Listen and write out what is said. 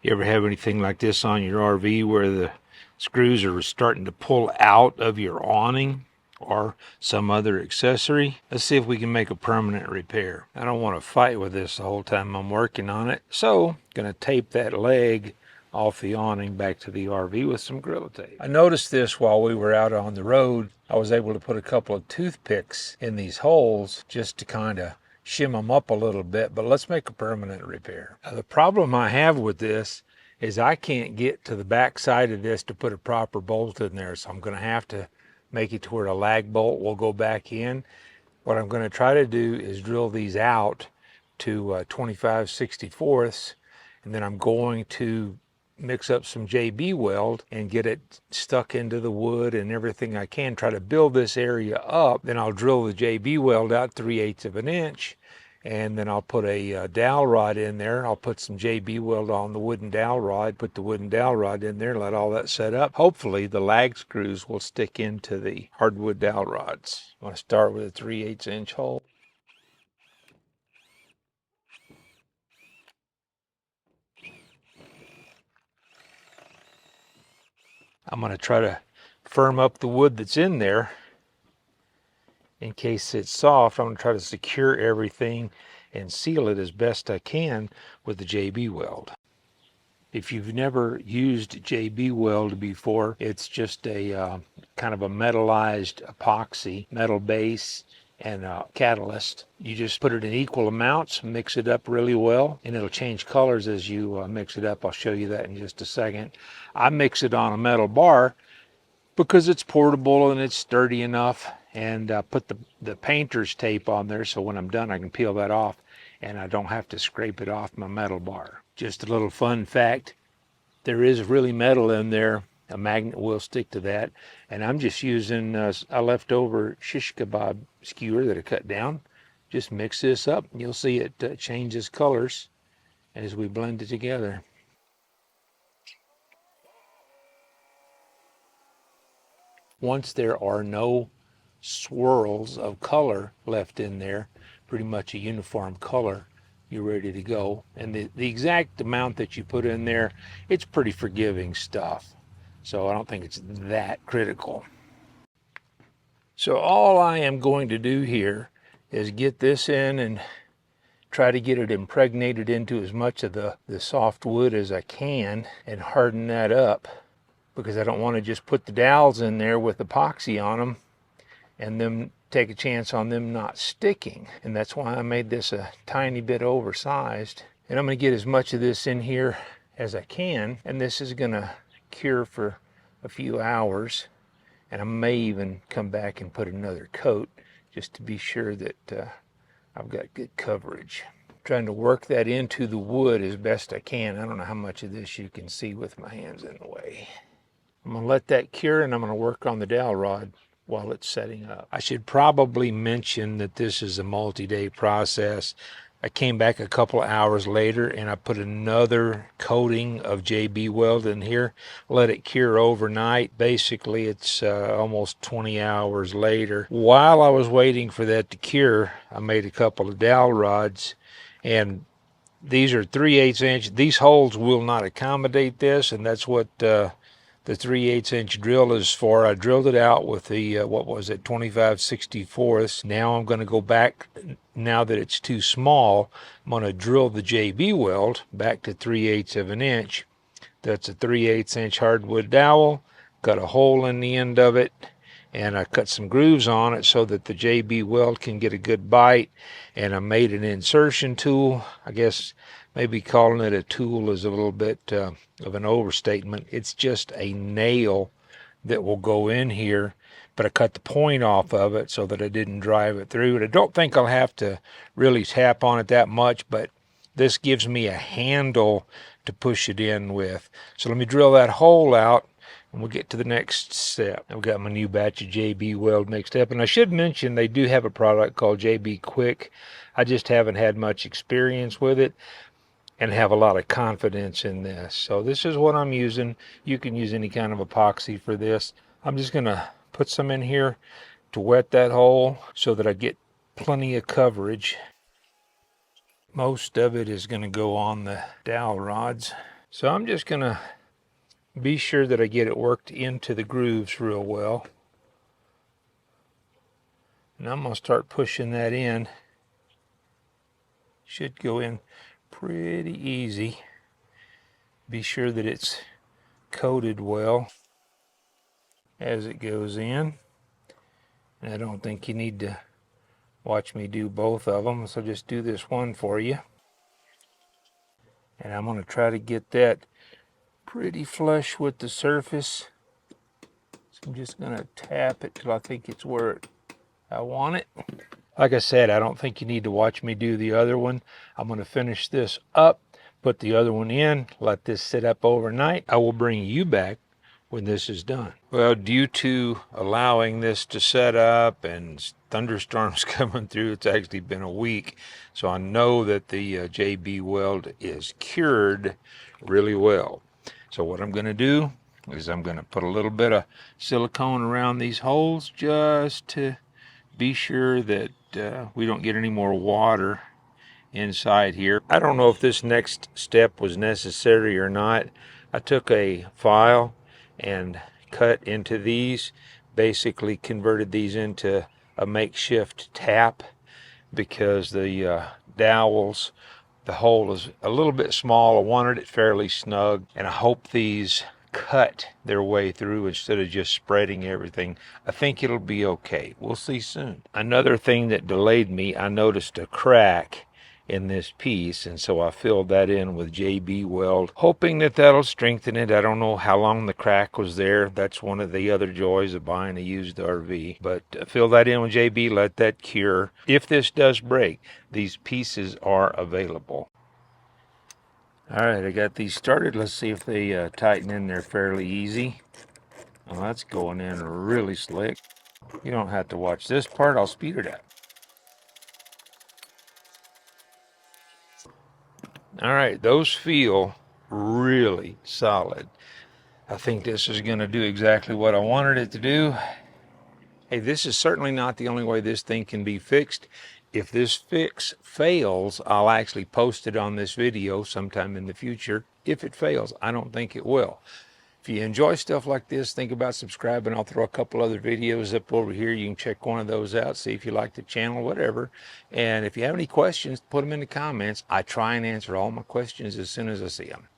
You ever have anything like this on your RV where the screws are starting to pull out of your awning or some other accessory? Let's see if we can make a permanent repair. I don't want to fight with this the whole time I'm working on it, so gonna tape that leg off the awning back to the RV with some Gorilla Tape. I noticed this while we were out on the road. I was able to put a couple of toothpicks in these holes just to kind of shim them up a little bit, but let's make a permanent repair. Now, the problem I have with this is I can't get to the back side of this to put a proper bolt in there, so I'm going to have to make it to where a lag bolt will go back in. What I'm going to try to do is drill these out to 25/64ths, and then I'm going to mix up some JB weld and get it stuck into the wood and everything I can, try to build this area up. Then I'll drill the JB weld out 3/8 of an inch, and then I'll put a dowel rod in there. I'll put some JB weld on the wooden dowel rod, put the wooden dowel rod in there, let all that set up. Hopefully the lag screws will stick into the hardwood dowel rods. I'm going to start with a 3/8 inch hole. I'm going to try to firm up the wood that's in there. In case it's soft, I'm going to try to secure everything and seal it as best I can with the JB weld. If you've never used JB weld before, it's just a kind of a metallized epoxy, metal base, and a catalyst. You just put it in equal amounts, mix it up really well, and it'll change colors as you mix it up. I'll show you that in just a second. I mix it on a metal bar because it's portable and it's sturdy enough, and put the painter's tape on there so when I'm done I can peel that off and I don't have to scrape it off my metal bar. Just a little fun fact, there is really metal in there. A magnet will stick to that, and I'm just using a leftover shish kebab skewer that I cut down. Just mix this up and you'll see it changes colors as we blend it together. Once there are no swirls of color left in there, pretty much a uniform color, you're ready to go. And the exact amount that you put in there, it's pretty forgiving stuff, so I don't think it's that critical. So all I am going to do here is get this in and try to get it impregnated into as much of the soft wood as I can and harden that up, because I don't want to just put the dowels in there with epoxy on them and then take a chance on them not sticking. And that's why I made this a tiny bit oversized. And I'm going to get as much of this in here as I can, and this is going to cure for a few hours, and I may even come back and put another coat just to be sure that I've got good coverage. I'm trying to work that into the wood as best I can. I don't know how much of this you can see with my hands in the way. I'm going to let that cure, and I'm going to work on the dowel rod while it's setting up. I should probably mention that this is a multi-day process. I came back a couple hours later and I put another coating of JB weld in here, let it cure overnight. Basically it's almost 20 hours later. While I was waiting for that to cure, I made a couple of dowel rods, and these are 3/8 inch. These holes will not accommodate this, and that's what the 3/8 inch drill is for. I drilled it out with the, 25/64ths. Now I'm going to go back, now that it's too small, I'm going to drill the JB weld back to 3/8 of an inch. That's a 3/8 inch hardwood dowel, cut a hole in the end of it, and I cut some grooves on it so that the JB weld can get a good bite. And I made an insertion tool. I guess maybe calling it a tool is a little bit of an overstatement. It's just a nail that will go in here, but I cut the point off of it so that I didn't drive it through. And I don't think I'll have to really tap on it that much, but this gives me a handle to push it in with. So let me drill that hole out, and we'll get to the next step. I've got my new batch of JB weld mixed up, and I should mention they do have a product called JB Quick. I just haven't had much experience with it and have a lot of confidence in this. So this is what I'm using. You can use any kind of epoxy for this. I'm just gonna put some in here to wet that hole so that I get plenty of coverage. Most of it is gonna go on the dowel rods. So I'm just gonna be sure that I get it worked into the grooves real well. And I'm gonna start pushing that in. Should go in pretty easy. Be sure that it's coated well as it goes in. And I don't think you need to watch me do both of them, so just do this one for you. And I'm gonna try to get that pretty flush with the surface. So I'm just gonna tap it till I think it's where I want it. Like I said, I don't think you need to watch me do the other one. I'm gonna finish this up, put the other one in, let this sit up overnight. I will bring you back when this is done. Well, due to allowing this to set up and thunderstorms coming through, it's actually been a week. So I know that the JB weld is cured really well. So what I'm gonna do is I'm gonna put a little bit of silicone around these holes just to be sure that we don't get any more water inside here. I don't know if this next step was necessary or not. I took a file and cut into these, basically converted these into a makeshift tap because the dowels, the hole is a little bit small. I wanted it fairly snug, and I hope these cut their way through instead of just spreading everything. I think it'll be okay. We'll see soon. Another thing that delayed me, I noticed a crack in this piece, and so I filled that in with JB weld, hoping that that'll strengthen it. I don't know how long the crack was there. That's one of the other joys of buying a used RV. But fill that in with JB, let that cure. If this does break, these pieces are available. All right, I got these started. Let's see if they tighten in there fairly easy. Well, that's going in really slick. You don't have to watch this part. I'll speed it up. All right, those feel really solid. I think this is going to do exactly what I wanted it to do. Hey, this is certainly not the only way this thing can be fixed. If this fix fails, I'll actually post it on this video sometime in the future. If it fails, I don't think it will. If you enjoy stuff like this, think about subscribing. I'll throw a couple other videos up over here. You can check one of those out, see if you like the channel, whatever. And if you have any questions, put them in the comments. I try and answer all my questions as soon as I see them.